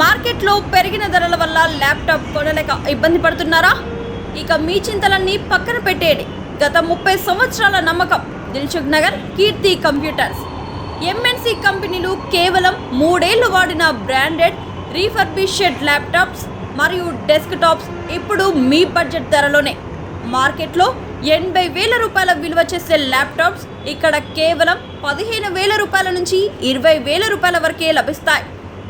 మార్కెట్లో పెరిగిన ధరల వల్ల ల్యాప్టాప్ కొనలేక ఇబ్బంది పడుతున్నారా? ఇక మీ చింతలన్నీ పక్కన పెట్టేయండి. గత 30 సంవత్సరాల నమ్మకం దిల్సుఖ్ నగర్ కీర్తి కంప్యూటర్స్. ఎంఎన్సి కంపెనీలు కేవలం 3 ఏళ్లు వాడిన బ్రాండెడ్ రీఫర్బిష్డ్ ల్యాప్టాప్స్ మరియు డెస్క్టాప్స్ ఇప్పుడు మీ బడ్జెట్ ధరలోనే. మార్కెట్లో 80,000 రూపాయల విలువ చేసే ల్యాప్టాప్స్ ఇక్కడ కేవలం 15,000 రూపాయల నుంచి 20,000 రూపాయల వరకే లభిస్తాయి.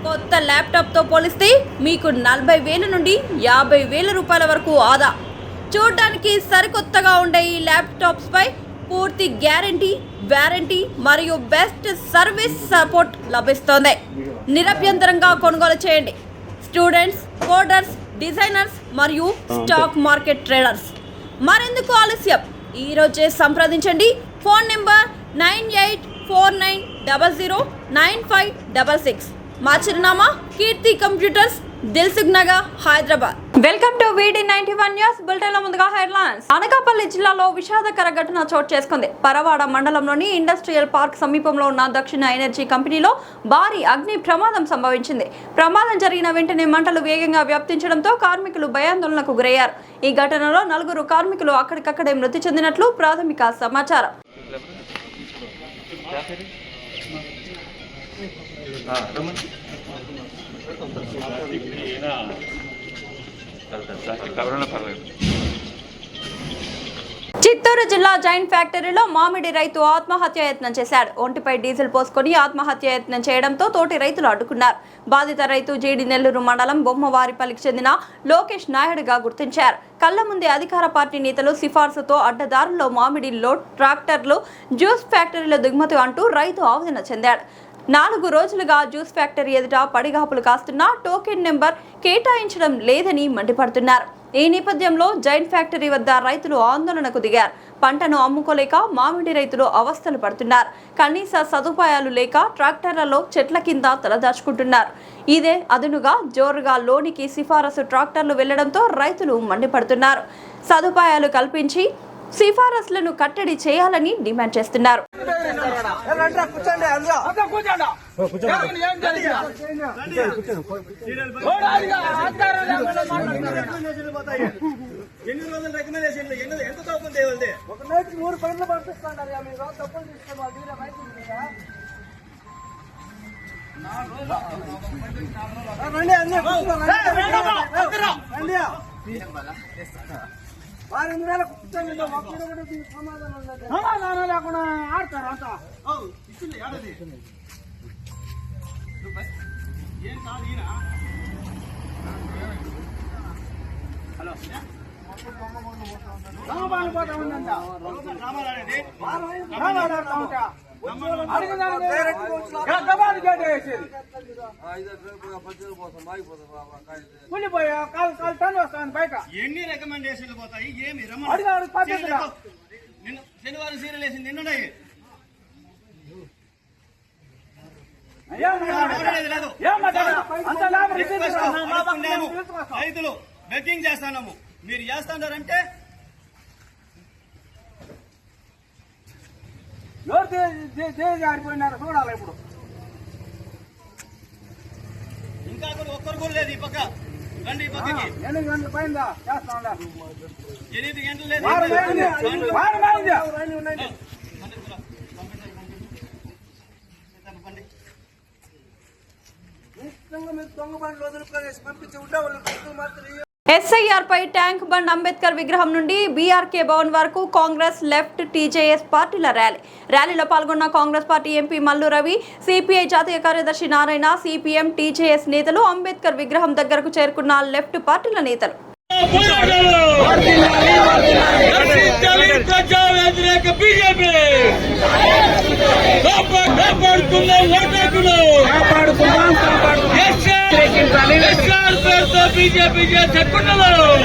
కొత్త ల్యాప్టాప్తో పోలిస్తే మీకు 40,000 నుండి 50,000 రూపాయల వరకు ఆదా. చూడడానికి సరికొత్తగా ఉండే ఈ ల్యాప్టాప్స్పై పూర్తి గ్యారంటీ, వారంటీ మరియు బెస్ట్ సర్వీస్ సపోర్ట్ లభిస్తోంది. నిరభ్యంతరంగా కొనుగోలు చేయండి. స్టూడెంట్స్, కోడర్స్, డిజైనర్స్ మరియు స్టాక్ మార్కెట్ ట్రేడర్స్. మరెందుకు ఆలస్యం? ఈరోజే సంప్రదించండి. Phone number 9849009566. మా చిరునామా Keerthi computers, Dilsukh Nagar, Hyderabad. Welcome to VD91 news. బులెటిన్ల ముందుగా హెడ్లైన్స్. అనకాపల్లి జిల్లాలో విషాదకర ఘటన చోటు చేసుకుంది. పరవాడ మండలంలోని ఇండస్ట్రియల్ పార్క్ సమీపంలో ఉన్న దక్షిణ ఎనర్జీ కంపెనీలో భారీ అగ్ని ప్రమాదం సంభవించింది. ప్రమాదం జరిగిన వెంటనే మంటలు వేగంగా వ్యాప్తించడంతో కార్మికులు భయాందోళనకు గురయ్యారు. ఈ ఘటనలో 4 కార్మికులు అక్కడికక్కడే మృతి చెందినట్లు ప్రాథమిక సమాచారం. చిత్తూరు జిల్లా జైన్ ఫ్యాక్టరీలో మామిడి రైతు ఆత్మహత్యాయత్నం చేశాడు. ఒంటిపై డీజిల్ పోసుకొని ఆత్మహత్యాయత్నం చేయడంతో తోటి రైతులు అడ్డుకున్నారు. బాధిత రైతు జీడి నెల్లూరు మండలం బొమ్మవారిపల్లికి చెందిన లోకేష్ నాయుడుగా గుర్తించారు. కళ్ల ముందే అధికార పార్టీ నేతలు సిఫార్సుతో అడ్డదారుల్లో మామిడి లోడ్ ట్రాక్టర్లు జ్యూస్ ఫ్యాక్టరీలో దిగుమతి అంటూ రైతు ఆవేదన చెందాడు. 4 రోజులుగా జ్యూస్ ఫ్యాక్టరీ ఎదుట పడిగాపులు కాస్తున్నా టోకెన్ నెంబర్ కేటాయించడం లేదని మండిపడుతున్నారు. ఈ నేపథ్యంలో జైన్ ఫ్యాక్టరీ వద్ద రైతులు ఆందోళనకు దిగారు. పంటను అమ్ముకోలేక మామిడి రైతులు అవస్థలు పడుతున్నారు. కనీస సదుపాయాలు లేక ట్రాక్టర్లలో చెట్ల కింద తలదాచుకుంటున్నారు. ఇదే అదునుగా జోరుగా లోనికి సిఫారసు ట్రాక్టర్లు వెళ్లడంతో రైతులు మండిపడుతున్నారు. సదుపాయాలు కల్పించి సిఫారసులను కట్టడి చేయాలని డిమాండ్ చేస్తున్నారు. సమాధానం లేకుండా ఆడతారు అంతా. పోతా ఉందంట ఎన్ని రికమెండేషన్లు పోతాయి? ఏమి శనివారం సీరియల్ వేసింది నిన్నున్నాయి. రైతులు బెట్టింగ్ చేస్తున్నాము, మీరు చేస్తున్నారంటే జారిపోయినారు. చూడాలి ఇప్పుడు ఇంకా ఒక్కరు కూడా లేదు. ఈ పక్క రండి. ఈ పక్కకి 8 గంటల పైన చేస్తా ఉన్నారు. 8 గంటలు లేదు. ఎస్ఐఆర్ పై ట్యాంక్ బండ్ అంబేద్కర్ విగ్రహం నుండి బీఆర్కే భవన్ వరకు కాంగ్రెస్, లెఫ్ట్, టీజేఎస్ పార్టీల ర్యాలీలో పాల్గొన్న Congress party MP Mallu Ravi, CPI జాతీయ కార్యదర్శి నారాయణ, సిపిఎం, టీజేఎస్ నేతలు అంబేద్కర్ విగ్రహం దగ్గరకు చేరుకున్న లెఫ్ట్ పార్టీల నేతలు. బీజేపీ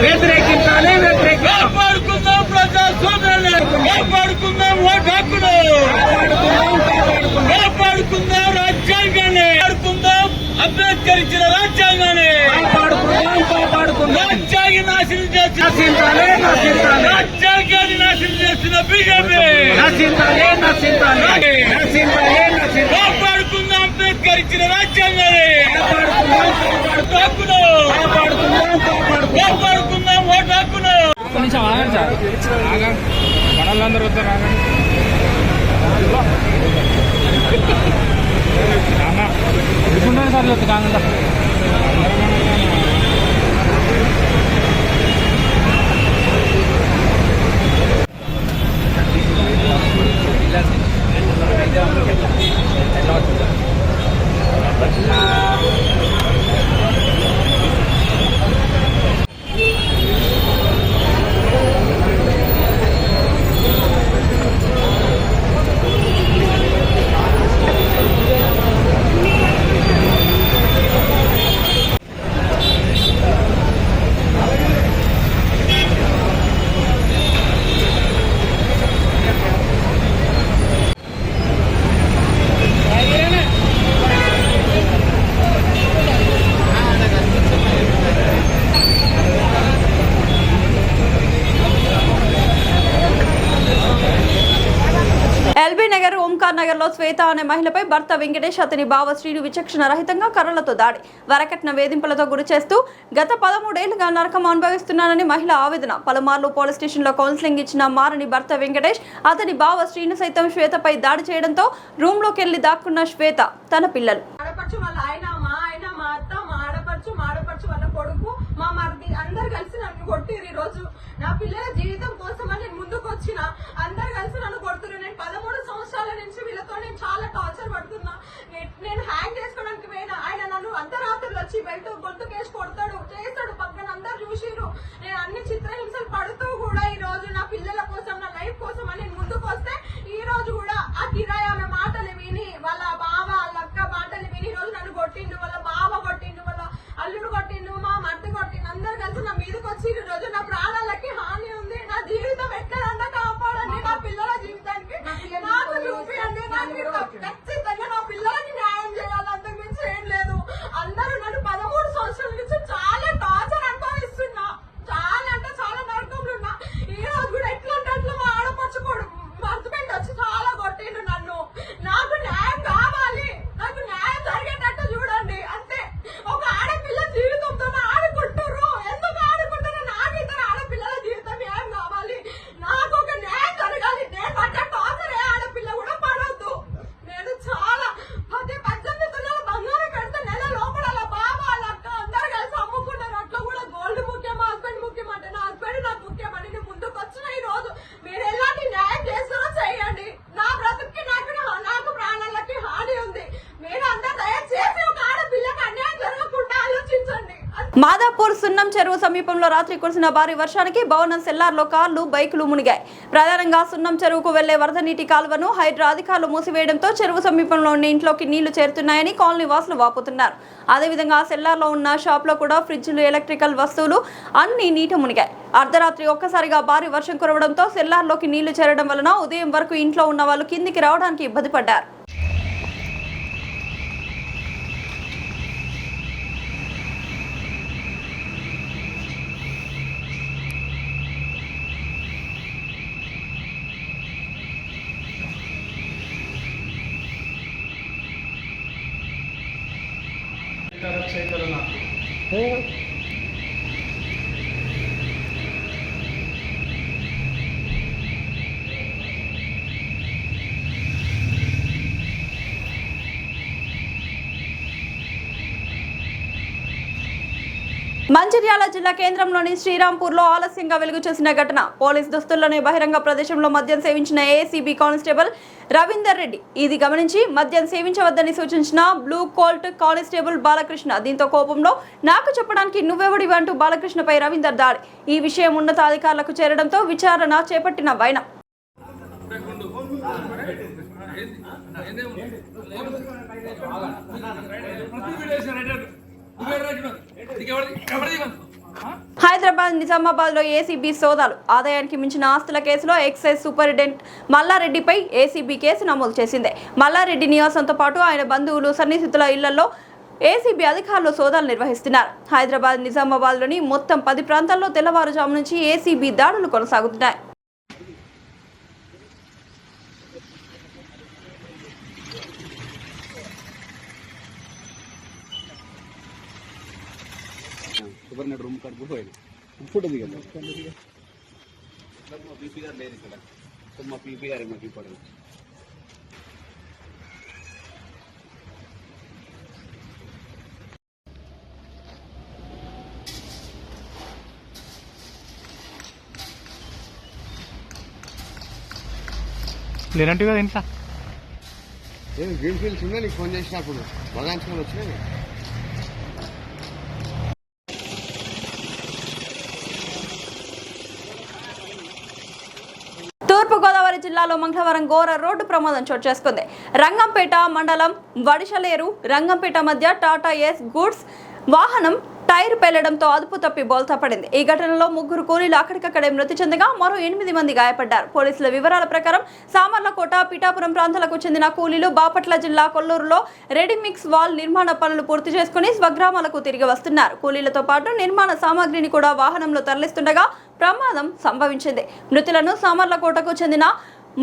వ్యతిరేకించాలి, కాపాడుకుందాం ప్రజాస్వామ్యాన్ని, కాపాడుకుందాం ఓటు హక్కును, కాపాడుకుందాం రాజ్యాంగాన్ని, కాపాడుకుందాం అంబేద్కర్ ఇచ్చిన రాజ్యాంగాన్ని, రాజ్యాంగ నాశనం చేసిన రాజ్యాంగాన్ని నాశనం చేసిన బీజేపీ కాపాడుకుందాం అంబేద్కర్ ఇచ్చిన రాజ్యాంగాన్ని. నిమిషం ఆగండి సార్, ఆగండి. మనల్లందరూ వస్తారు, ఆగండి. అన్న ఇప్పుడున్నాను సార్, వద్దు కాగండి. ఎల్బీ నగర్ ఓంకార్ నగర్ లో శ్వేత అనే మహిళపై భర్త వెంకటేష్ అతని బావ శ్రీను విచక్షణ రహితంగా కర్రలతో దాడి, వరకట్న వేధింపులతో గురి చేస్తూ గత 13 ఏళ్లుగా నరకం అనుభవిస్తున్నానని మహిళ ఆవేదన. పలుమార్లు పోలీస్ స్టేషన్ లో కౌన్సిలింగ్ ఇచ్చిన మారని భర్త వెంకటేష్ అతని బావ శ్రీను సైతం శ్వేతపై దాడి చేయడంతో రూమ్ లోకి వెళ్లి దాక్కున్న శ్వేత తన పిల్లలు అందరు కలిసి నన్ను కొట్టిరు. ఈ రోజు నా పిల్లల జీవితం కోసం నేను ముందుకు వచ్చిన, అందరు కలిసి నన్ను కొడుతున్నారు. నేను 13 సంవత్సరాల నుంచి వీళ్ళతో నేను చాలా టార్చర్ పడుతున్నా. నేను హ్యాంగ్ చేసుకోవడానికి పోయినా ఆయన నన్ను అర్ధరాత్రులు వచ్చి బెల్ట్ గొంతుకేసి కొడతాడు, చేస్తాడు. పక్కన అందరు చూసిరు. నేను అన్ని చిత్రహింసలు పడుతూ కూడా ఈ రోజు నా పిల్లల కోసం, నా లైఫ్ కోసం అని నేను ముందుకు వస్తే ఈ రోజు కూడా ఆ కిరాయి ఆమె మాటలు విని, వాళ్ళ బావ వాళ్ళ అక్క మాటలు విని ఈ రోజు నన్ను కొట్టిండు. వాళ్ళ బావ కొట్టిండు, వాళ్ళ అల్లుడు కొట్టిండు, మా మర్ది కొట్టిండు. అందరు కలిసి నా మీదకి వచ్చి ఈ రోజు నా ప్రాణాలకి హాని ఉంది. నా జీవితం ఎక్కడన్నా కాపాడండి, నా పిల్లల జీవితానికి నాకు చూపియండి. నాకు ఖచ్చితంగా నా పిల్లలకి న్యాయం చేయాలి, అంతకు మించి ఏం లేదు. అందరూ నన్ను 13 సంవత్సరాల నుంచి చాలా టార్చర్ అనుభవిస్తున్నా, చాలా అంటే చాలా నరకంలో ఉన్నా. ఈ రోజు కూడా ఎట్లా అంటే అట్లా మా ఆడపరచుకోడు హస్బెండ్ వచ్చి చాలా కొట్టిండు నన్ను. నాకు న్యాయం కావాలి, నాకు న్యాయం జరిగేటట్టు చూడండి. అంతే, ఒక ఆడపిల్ల జీవితంతో ఆడుకుంటారు. ఎందుకు ఆడుకుంటారు? నాకు ఇద్దరు ఆడపిల్లల జీవితం న్యాయం కావాలి, నాకు ఒక న్యాయం జరగాలి. నేను పడ్డ టార్చర్ ఏ ఆడపిల్ల కూడా పడవద్దు. నేను చాలా 18 తులాల బంగారం కడితే నెల లోపల బాబా వాళ్ళ అక్క అందరు కలిసి అమ్ముకున్నారు. అట్లా కూడా గోల్డ్ ముఖ్యం, హస్బెండ్ ముఖ్యం అంటే నా హస్బెండ్ నాకు ముఖ్యమని నేను ముందుకు వచ్చిన. ఈ రోజు మీరు ఎలాంటి న్యాయం చేస్తారో చేయండి. నా బ్రతుక్కి నాకు ప్రాణాలకి హాని ఉంది. మీరు అందరూ దయచేసి ఒక ఆడపిల్లకి అన్యాయం జరగకుండా ఆలోచించండి. మాదాపూర్ సున్నం చెరువు సమీపంలో రాత్రి కురిసిన భారీ వర్షానికి భవనం సెల్లార్లో కార్లు, బైకులు మునిగాయి. ప్రధానంగా సున్నం చెరువుకు వెళ్లే వరద నీటి కాలువను హైడ్రా అధికారులు మూసివేయడంతో చెరువు సమీపంలో ఉన్న ఇంట్లోకి నీళ్లు చేరుతున్నాయని కాలనీ వాసులు వాపోతున్నారు. అదేవిధంగా సెల్లార్లో ఉన్న షాప్లో కూడా ఫ్రిడ్జ్లు, ఎలక్ట్రికల్ వస్తువులు అన్ని నీట మునిగాయి. అర్ధరాత్రి ఒక్కసారిగా భారీ వర్షం కురవడంతో సెల్లార్లోకి నీళ్లు చేరడం వలన ఉదయం వరకు ఇంట్లో ఉన్న వాళ్ళు కిందికి రావడానికి ఇబ్బంది పడ్డారు. మంచిర్యాల జిల్లా కేంద్రంలోని శ్రీరాంపూర్లో ఆలస్యంగా వెలుగు చూసిన ఘటన. పోలీస్ దుస్తుల్లోనే బహిరంగ ప్రదేశంలో మద్యం సేవించిన ఏసీబీ కానిస్టేబుల్ రవీందర్ రెడ్డి ఇది గమనించి మద్యం సేవించవద్దని సూచించిన బ్లూ కోల్ట్ కానిస్టేబుల్ బాలకృష్ణ. దీంతో కోపంలో నాకు చెప్పడానికి నువ్వెవడివి అంటూ బాలకృష్ణపై రవీందర్ దాడి. ఈ విషయం ఉన్నతాధికారులకు చేరడంతో విచారణ చేపట్టిన వైనం. హైదరాబాద్, నిజామాబాద్ లో ఏసీబీ సోదాలు. ఆదాయానికి మించిన ఆస్తుల కేసులో ఎక్సైజ్ సూపరింటెండెంట్ మల్లారెడ్డిపై ఏసీబీ కేసు నమోదు చేసింది. మల్లారెడ్డి నివాసంతో పాటు ఆయన బంధువులు, సన్నిహితుల ఇళ్లలో ఏసీబీ అధికారులు సోదాలు నిర్వహిస్తున్నారు. హైదరాబాద్, నిజామాబాద్ లోని మొత్తం 10 ప్రాంతాల్లో తెల్లవారుజాము నుంచి ఏసీబీ దాడులు కొనసాగుతున్నాయి. रूम कार्ड फोटो दिया మా పీపీ గారు లేదు ఇక్కడ, సో మా పీపీ గారు మాకు ఇప్పుడు లేనంటే కదా ఇంట్లో నేను గ్రీన్ ఫీల్డ్స్ ఉన్నా నీకు ఫోన్ చేసినప్పుడు బగాంచుకొని వచ్చినా తూర్పుగోదావరి జిల్లాలో మంగళవారం ఘోర రోడ్డు ప్రమాదం చోటు చేసుకుంది. రంగంపేట మండలం వడిషలేరు రంగంపేట మధ్య టాటా ఏస్ గూడ్స్ వాహనం టైర్ పేలడంతో అదుపు తప్పి బోల్తా పడింది. ఈ ఘటనలో 3 కూలీలు అక్కడికక్కడే మృతి చెందగా మరో 8 మంది గాయపడ్డారు. పోలీసుల వివరాల ప్రకారం సామర్లకోట, పిఠాపురం ప్రాంతాలకు చెందిన కూలీలు బాపట్ల జిల్లా కొల్లూరులో రెడీమిక్స్ వాల్ నిర్మాణ పనులు పూర్తి చేసుకుని స్వగ్రామాలకు తిరిగి వస్తున్నారు. కూలీలతో పాటు నిర్మాణ సామాగ్రిని కూడా వాహనంలో తరలిస్తుండగా ప్రమాదం సంభవించింది. మృతులను సామర్లకోటకు చెందిన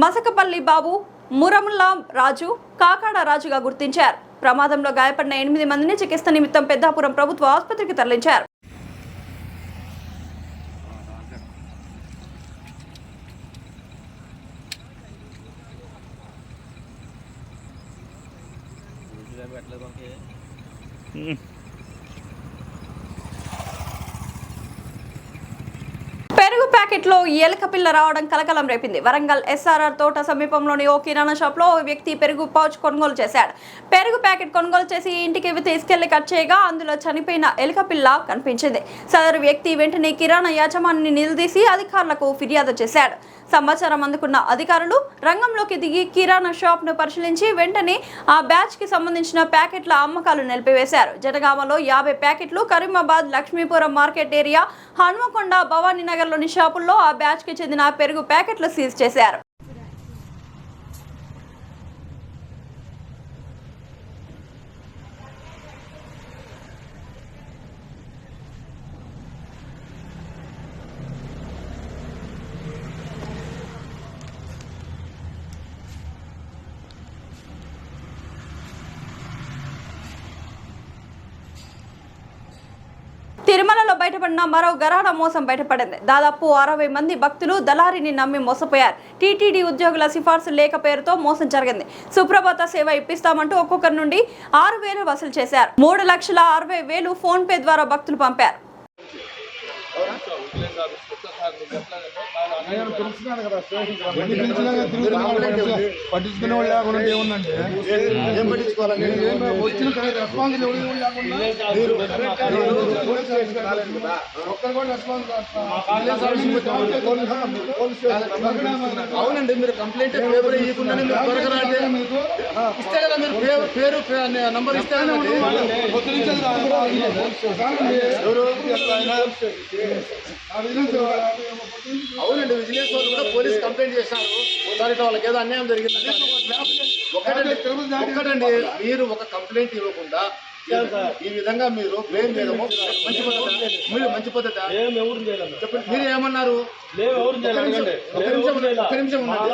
మసకపల్లి బాబు, మురముల్లా రాజు, కాకాడ రాజుగా గుర్తించారు. ప్రమాదంలో గాయపడిన 8 మందిని చికిత్స నిమిత్తం పెద్దాపురం ప్రభుత్వ ఆసుపత్రికి తరలించారు. పెరుగు ప్యాకెట్లో ఎలుక పిల్ల రావడం కలకలం రేపింది. వరంగల్ ఎస్ఆర్ఆర్ తోట సమీపంలోని ఓ కిరాణా షాప్ లో ఓ వ్యక్తి పెరుగు పౌచ్ కొనుగోలు చేశాడు. పెరుగు ప్యాకెట్ కొనుగోలు చేసి ఇంటికి తీసుకెళ్లి కట్ చేయగా అందులో చనిపోయిన ఎలుక పిల్ల కనిపించింది. సదరు వ్యక్తి వెంటనే కిరాణా యాజమానిని నిలదీసి అధికారులకు ఫిర్యాదు చేశాడు. సమాచారం అందుకున్న అధికారులు రంగంలోకి దిగి కిరాణా షాప్ ను పరిశీలించి వెంటనే ఆ బ్యాచ్ కి సంబంధించిన ప్యాకెట్ల అమ్మకాలు నిలిపివేశారు. జనగామలో 50 ప్యాకెట్లు, కరీమాబాద్ లక్ష్మీపురం మార్కెట్ ఏరియా, హన్మకొండ, భవానీనగర్ లోని షాపుల్లో ఆ బ్యాచ్ కి చెందిన పెరుగు ప్యాకెట్లు సీజ్ చేశారు. తిరుమలలో బయటపడిన మరో గరాణ మోసం బయటపడింది. దాదాపు 60 మంది భక్తులు దళారిని నమ్మి మోసపోయారు. టీటీడీ ఉద్యోగుల సిఫార్సు లేఖ పేరుతో మోసం జరిగింది. సుప్రభాత సేవ ఇప్పిస్తామంటూ ఒక్కొక్కరి నుండి 6,000 వసూలు చేశారు. 3,60,000 ఫోన్ పే ద్వారా భక్తులు పంపారు. పట్టించుకునే వాళ్ళు లేకుండా ఏముందంటే ఏం పట్టించుకోవాలండి వచ్చిన రెస్పాన్స్ ఒక్కరు కూడా రెస్పాన్స్ అవునండి. మీరు కంప్లైంట్ పేపర్ ఇవ్వకుండానే మీరు త్వరగా రాండి. ఇస్తే కదా మీరు పేరు నంబర్ ఇస్తే అవునండి. విజిలెన్స్ వాళ్ళు కూడా పోలీస్ కంప్లైంట్ చేశారు. సార్ ఇట్లా వాళ్ళకి ఏదో అన్యాయం జరిగింది. ఒక్కటండి, మీరు ఒక కంప్లైంట్ ఇవ్వకుండా ఈ విధంగా మీరు బ్లేమ్ చేయడము మంచి పద్ధతి. మీరు మంచి పద్ధతి చెప్పండి. మీరు ఏమన్నారు? ఒక్క నిమిషం ఉండండి.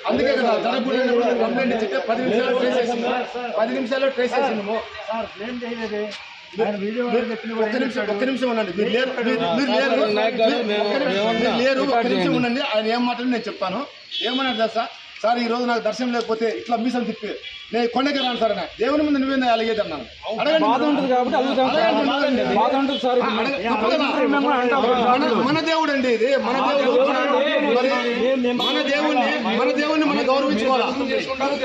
అందుకే కదా జరగకూడదు కంప్లైంట్ ఇచ్చితే 10 నిమిషాలు ట్రేస్ చేసింది. 10 నిమిషాల్లో ట్రేస్ చేసిందేమో. ఒక్క నిమిషం ఉండండి. మీరు లేరు. ఒక్క నిమిషం ఉండండి. ఆయన ఏం మాట్లాడి నేను చెప్తాను. ఏమన్నారు తెలుసా సార్, ఈ రోజు నాకు దర్శనం లేకపోతే ఇట్లా మీసం తిప్పి నేను కొండకి రాను సార్ అన్న. దేవుని ముందు నువ్వే అలిగేది అన్నాను. మన దేవుడు అండి ఇది. మన దేవుడు మన దేవుణ్ణి మనం గౌరవించుకోవాలి.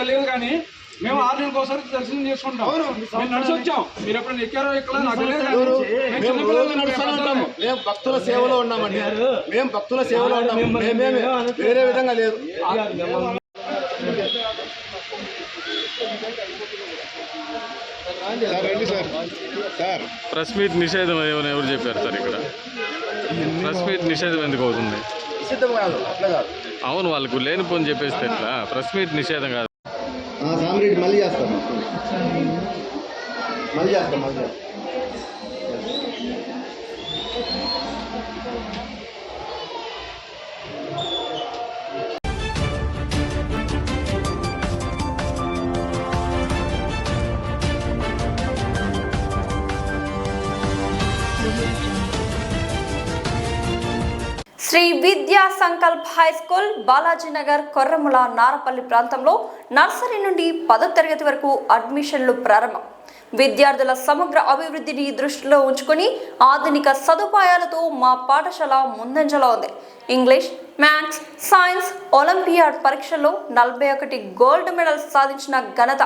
తెలియదు కానీ మేము 6 నెలలకు ఒకసారి దర్శనం చేసుకుంటాం. మేము నడిచి వచ్చాం. మీరు ఎప్పుడైనా ఎక్కారో ఎక్కడో నాకు తెలియదు. మేము భక్తుల సేవలో ఉన్నామండి. మేము భక్తుల సేవలో ఉన్నాము. మేమేమి వేరే విధంగా లేదు. ప్రెస్ మీట్ నిషేధం ఏమైనా ఎవరు చెప్పారు సార్? ఇక్కడ ప్రెస్ మీట్ నిషేధం ఎందుకు అవుతుంది? నిషిద్ధం కాదు, అట్లా కాదు. అవును, వాళ్ళకు లేనిపోని చెప్పేస్తే ఎట్లా? ప్రెస్ మీట్ నిషేధం కాదు. సామిరెడ్డి మళ్ళీ చేస్తాం. శ్రీ విద్యా సంకల్ప్ హై స్కూల్ బాలాజీనగర్ కొర్రముల నారపల్లి ప్రాంతంలో నర్సరీ నుండి 10వ తరగతి వరకు అడ్మిషన్లు ప్రారంభం. విద్యార్థుల సమగ్ర అభివృద్ధిని దృష్టిలో ఉంచుకొని ఆధునిక సదుపాయాలతో మా పాఠశాల ముందంజలో ఉంది. ఇంగ్లీష్, మ్యాథ్స్, సైన్స్, ఒలింపియాడ్ పరీక్షల్లో 41 గోల్డ్ మెడల్స్ సాధించిన ఘనత.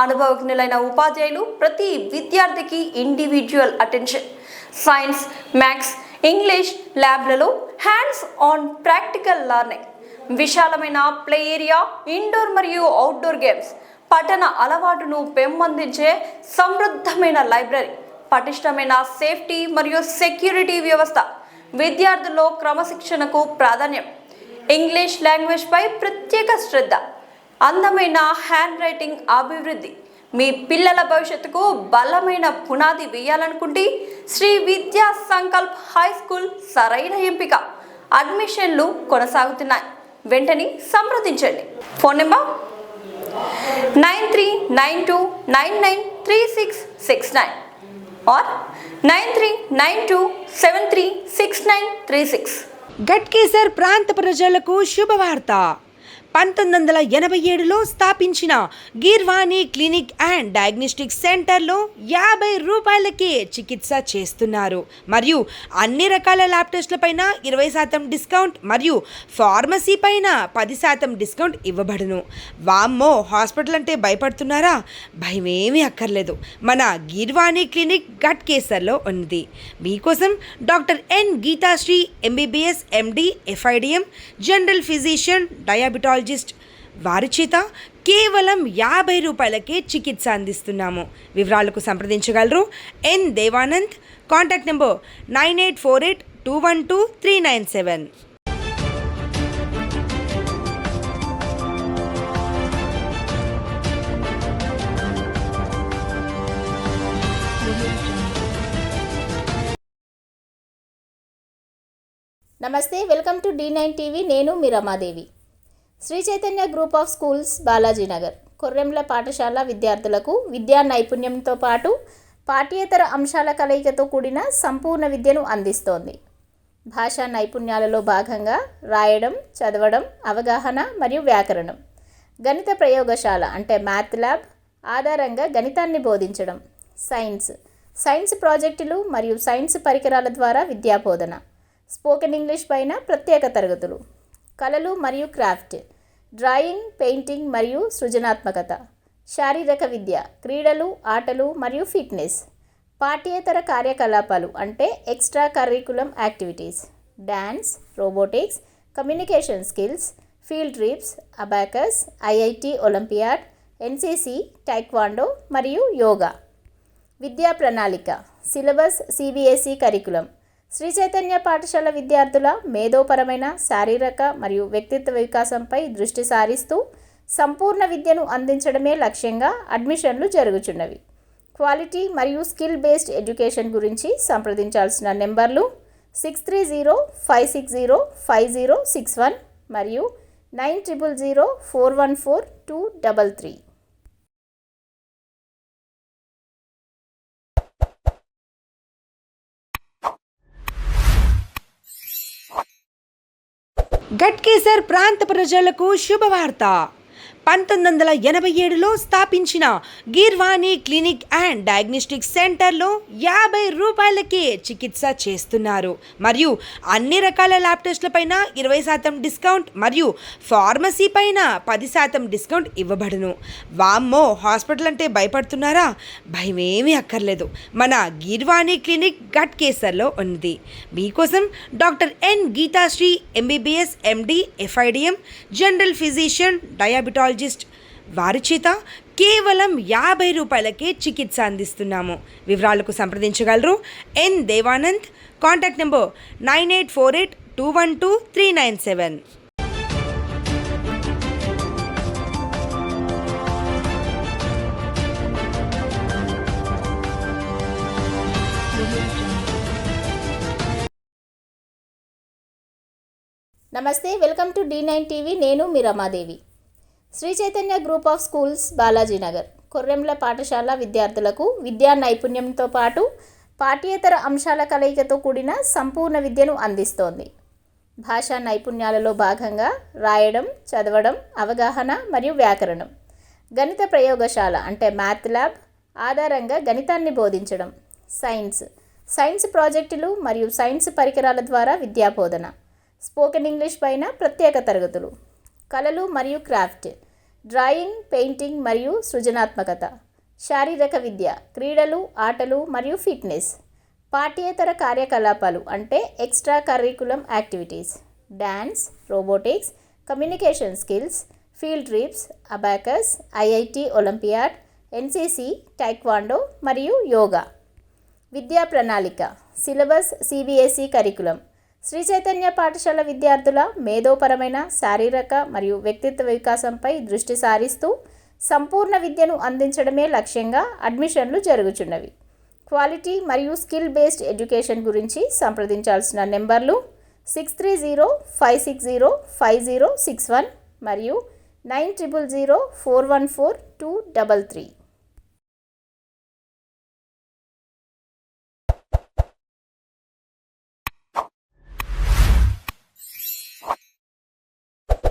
అనుభవజ్ఞులైన ఉపాధ్యాయులు, ప్రతి విద్యార్థికి individual attention. Science, maths, English ల్యాబ్లలో హ్యాండ్స్ ఆన్ ప్రాక్టికల్ లెర్నింగ్, విశాలమైన ప్లే ఏరియా, ఇండోర్ మరియు అవుట్డోర్ గేమ్స్, పఠన అలవాటును పెంపొందించే సమృద్ధమైన లైబ్రరీ, పటిష్టమైన సేఫ్టీ మరియు సెక్యూరిటీ వ్యవస్థ, విద్యార్థుల్లో క్రమశిక్షణకు ప్రాధాన్యం, ఇంగ్లీష్ లాంగ్వేజ్పై ప్రత్యేక శ్రద్ధ, అందమైన హ్యాండ్ రైటింగ్ అభివృద్ధి. మీ పిల్లల భవిష్యత్తుకు బలమైన పునాది వేయాలనుకుంటే శ్రీ విద్యా సంకల్ప్ హై స్కూల్ సరైన ఎంపిక. అడ్మిషన్లు కొనసాగుతున్నాయి. వెంటనే సంప్రదించండి. Phone number 9392993669 are 9392736936. గట్కేసర్ ప్రాంత ప్రజలకు శుభవార్త. 1987లో స్థాపించిన గిర్వాణి క్లినిక్ అండ్ డయాగ్నోస్టిక్ సెంటర్లో 50 రూపాయలకే చికిత్స చేస్తున్నారు. మరియు అన్ని రకాల ల్యాబ్ టెస్టులపైన 20% డిస్కౌంట్ మరియు ఫార్మసీ పైన 10% డిస్కౌంట్ ఇవ్వబడును. వామ్మో, హాస్పిటల్ అంటే భయపడుతున్నారా? భయమేమీ అక్కర్లేదు. మన గిర్వాణి క్లినిక్ గట్కేసర్లో ఉంది. మీకోసం doctor N Geethasri MBBS MD FIDM general physician diabetologist వారి చేత కేవలం 50 రూపాయలకే చికిత్స అందిస్తున్నాము. వివరాలకు సంప్రదించగలరు ఎన్ దేవానంద్. Contact number 9848212397. నమస్తే, వెల్కమ్ టు D9 టీవీ. నేను మీ Ramadevi. Sri Chaitanya group of schools Balajinagar కొర్రెంల పాఠశాల విద్యార్థులకు విద్యా నైపుణ్యంతో పాటు పాఠ్యేతర అంశాల కలయికతో కూడిన సంపూర్ణ విద్యను అందిస్తోంది. భాషా నైపుణ్యాలలో భాగంగా రాయడం, చదవడం, అవగాహన మరియు వ్యాకరణం, గణిత ప్రయోగశాల అంటే మ్యాథ్ ల్యాబ్ ఆధారంగా గణితాన్ని బోధించడం, సైన్స్ ప్రాజెక్టులు మరియు సైన్స్ పరికరాల ద్వారా విద్యాబోధన, స్పోకెన్ ఇంగ్లీష్ పైన ప్రత్యేక తరగతులు, కళలు మరియు క్రాఫ్ట్, డ్రాయింగ్, పెయింటింగ్ మరియు సృజనాత్మకత, శారీరక విద్య, క్రీడలు, ఆటలు మరియు ఫిట్నెస్, పాఠ్యేతర కార్యకలాపాలు అంటే extra curriculum activities, dance, robotics, communication skills, field trips, abacus, IIT olympiad, NCC, taekwondo మరియు యోగా. విద్యా ప్రణాళిక, syllabus CBSE curriculum. Sri Chaitanya పాఠశాల విద్యార్థుల మేధోపరమైన, శారీరక మరియు వ్యక్తిత్వ వికాసంపై దృష్టి సారిస్తూ సంపూర్ణ విద్యను అందించడమే లక్ష్యంగా అడ్మిషన్లు జరుగుచున్నవి. క్వాలిటీ మరియు స్కిల్ బేస్డ్ ఎడ్యుకేషన్ గురించి సంప్రదించాల్సిన నెంబర్లు 6305605061 మరియు 9004142333. గట్కేసర్ ప్రాంత ప్రజలకు శుభవార్త. 1987లో స్థాపించిన గిర్వాణి క్లినిక్ అండ్ డయాగ్నోస్టిక్ సెంటర్లో 50 రూపాయలకే చికిత్స చేస్తున్నారు. మరియు అన్ని రకాల ల్యాబ్ టెస్టులపైన 20% డిస్కౌంట్ మరియు ఫార్మసీ పైన 10% డిస్కౌంట్ ఇవ్వబడును. వామ్మో, హాస్పిటల్ అంటే భయపడుతున్నారా? భయమేమీ అక్కర్లేదు. మన గిర్వాణి క్లినిక్ గట్కేసర్లో ఉంది. మీకోసం doctor N Geethasri MBBS MD FIDM general physician diabetologist వారి చేత కేవలం 50 రూపాయలకే చికిత్స అందిస్తున్నాము. వివరాలకు సంప్రదించగలరు ఎన్ దేవానంద్. Contact number 9848212397. నమస్తే, వెల్కమ్ టు D9 టీవీ. నేను మీ Ramadevi. Sri Chaitanya group of schools Balajinagar కొర్రెంల పాఠశాల విద్యార్థులకు విద్యా నైపుణ్యంతో పాటు పాఠ్యేతర అంశాల కలయికతో కూడిన సంపూర్ణ విద్యను అందిస్తోంది. భాషా నైపుణ్యాలలో భాగంగా రాయడం, చదవడం, అవగాహన మరియు వ్యాకరణం. గణిత ప్రయోగశాల అంటే మ్యాథ్ ల్యాబ్ ఆధారంగా గణితాన్ని బోధించడం. సైన్స్ ప్రాజెక్టులు మరియు సైన్స్ పరికరాల ద్వారా విద్యాబోధన. స్పోకెన్ ఇంగ్లీష్ పైన ప్రత్యేక తరగతులు. కళలు మరియు క్రాఫ్ట్, డ్రాయింగ్, పెయింటింగ్ మరియు సృజనాత్మకత. శారీరక విద్య, క్రీడలు, ఆటలు మరియు ఫిట్నెస్. పాఠ్యేతర కార్యకలాపాలు అంటే extra curriculum activities. Dance, robotics, communication skills, field trips, abacus, IIT olympiad, NCC, taekwondo మరియు యోగా. విద్యా ప్రణాళిక, syllabus CBSE curriculum. Sri Chaitanya పాఠశాల విద్యార్థుల మేధోపరమైన, శారీరక మరియు వ్యక్తిత్వ వికాసంపై దృష్టి సారిస్తూ సంపూర్ణ విద్యను అందించడమే లక్ష్యంగా అడ్మిషన్లు జరుగుచున్నవి. క్వాలిటీ మరియు స్కిల్ బేస్డ్ ఎడ్యుకేషన్ గురించి సంప్రదించాల్సిన నెంబర్లు 6305605061 మరియు 9000414233.